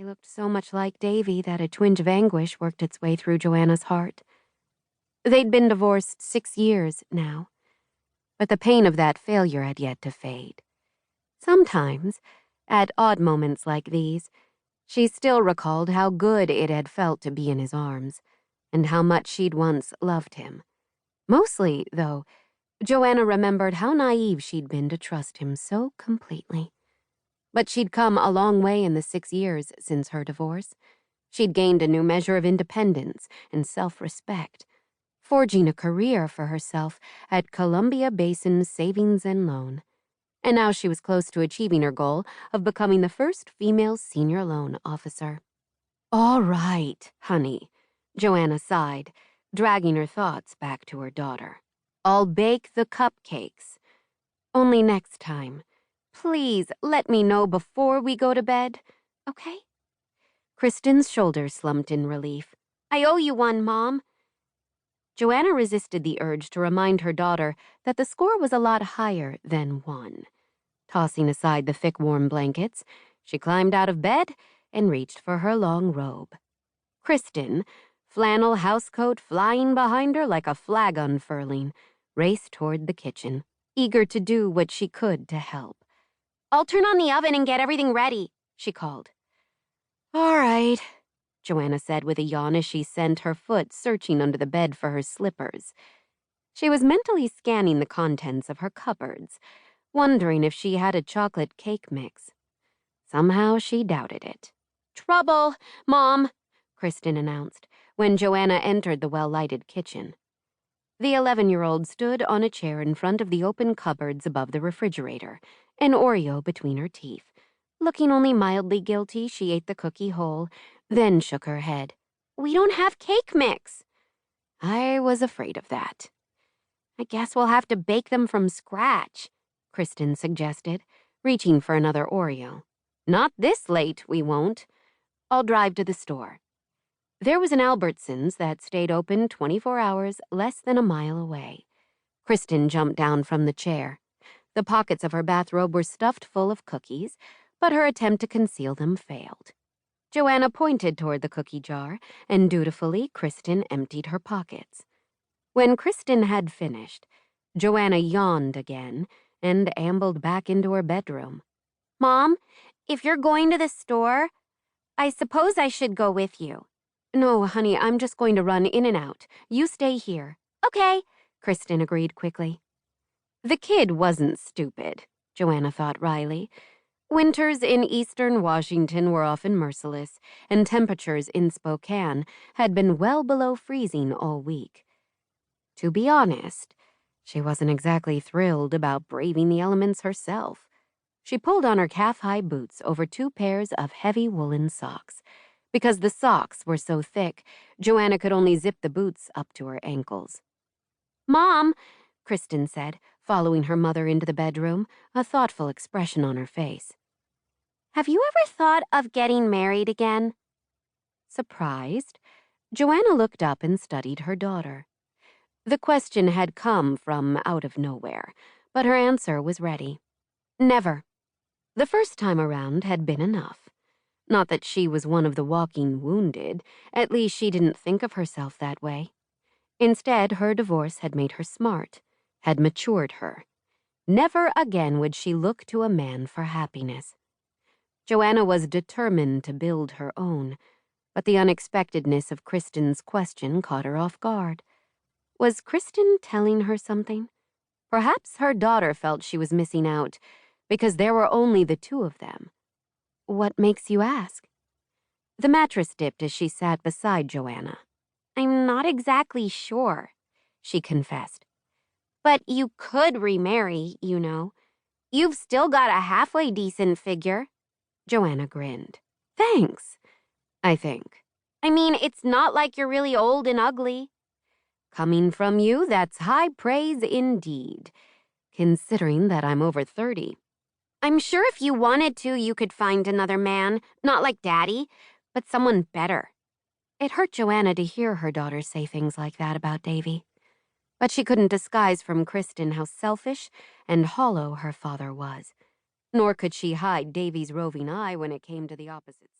She looked so much like Davy that a twinge of anguish worked its way through Joanna's heart. They'd been divorced 6 years now, but the pain of that failure had yet to fade. Sometimes, at odd moments like these, she still recalled how good it had felt to be in his arms, and how much she'd once loved him. Mostly, though, Joanna remembered how naive she'd been to trust him so completely. But she'd come a long way in the 6 years since her divorce. She'd gained a new measure of independence and self-respect, forging a career for herself at Columbia Basin Savings and Loan. And now she was close to achieving her goal of becoming the first female senior loan officer. "All right, honey," Joanna sighed, dragging her thoughts back to her daughter. "I'll bake the cupcakes. Only next time, please let me know before we go to bed, okay?" Kristen's shoulders slumped in relief. "I owe you one, Mom." Joanna resisted the urge to remind her daughter that the score was a lot higher than 1. Tossing aside the thick, warm blankets, she climbed out of bed and reached for her long robe. Kristen, flannel housecoat flying behind her like a flag unfurling, raced toward the kitchen, eager to do what she could to help. "I'll turn on the oven and get everything ready," she called. "All right," Joanna said with a yawn as she sent her foot searching under the bed for her slippers. She was mentally scanning the contents of her cupboards, wondering if she had a chocolate cake mix. Somehow she doubted it. "Trouble, Mom," Kristen announced when Joanna entered the well-lighted kitchen. The 11-year-old stood on a chair in front of the open cupboards above the refrigerator, an Oreo between her teeth. Looking only mildly guilty, she ate the cookie whole, then shook her head. "We don't have cake mix." "I was afraid of that." "I guess we'll have to bake them from scratch," Kristen suggested, reaching for another Oreo. "Not this late, we won't. I'll drive to the store." There was an Albertsons that stayed open 24 hours less than a mile away. Kristen jumped down from the chair. The pockets of her bathrobe were stuffed full of cookies, but her attempt to conceal them failed. Joanna pointed toward the cookie jar, and dutifully Kristen emptied her pockets. When Kristen had finished, Joanna yawned again and ambled back into her bedroom. "Mom, if you're going to the store, I suppose I should go with you." "No, honey, I'm just going to run in and out. You stay here." "Okay," Kristen agreed quickly. The kid wasn't stupid, Joanna thought wryly. Winters in eastern Washington were often merciless, and temperatures in Spokane had been well below freezing all week. To be honest, she wasn't exactly thrilled about braving the elements herself. She pulled on her calf-high boots over 2 pairs of heavy woolen socks. Because the socks were so thick, Joanna could only zip the boots up to her ankles. "Mom," Kristen said, following her mother into the bedroom, a thoughtful expression on her face. "Have you ever thought of getting married again?" Surprised, Joanna looked up and studied her daughter. The question had come from out of nowhere, but her answer was ready. Never. The first time around had been enough. Not that she was one of the walking wounded, at least she didn't think of herself that way. Instead, her divorce had made her smart, had matured her. Never again would she look to a man for happiness. Joanna was determined to build her own, but the unexpectedness of Kristen's question caught her off guard. Was Kristen telling her something? Perhaps her daughter felt she was missing out, because there were only the 2 of them. "What makes you ask?" The mattress dipped as she sat beside Joanna. "I'm not exactly sure," she confessed. "But you could remarry, you know. You've still got a halfway decent figure." Joanna grinned. "Thanks, I think. I mean, it's not like you're really old and ugly." "Coming from you, that's high praise indeed, considering that I'm over 30. "I'm sure if you wanted to, you could find another man, not like Daddy, but someone better." It hurt Joanna to hear her daughter say things like that about Davy. But she couldn't disguise from Kristen how selfish and hollow her father was. Nor could she hide Davy's roving eye when it came to the opposite sex.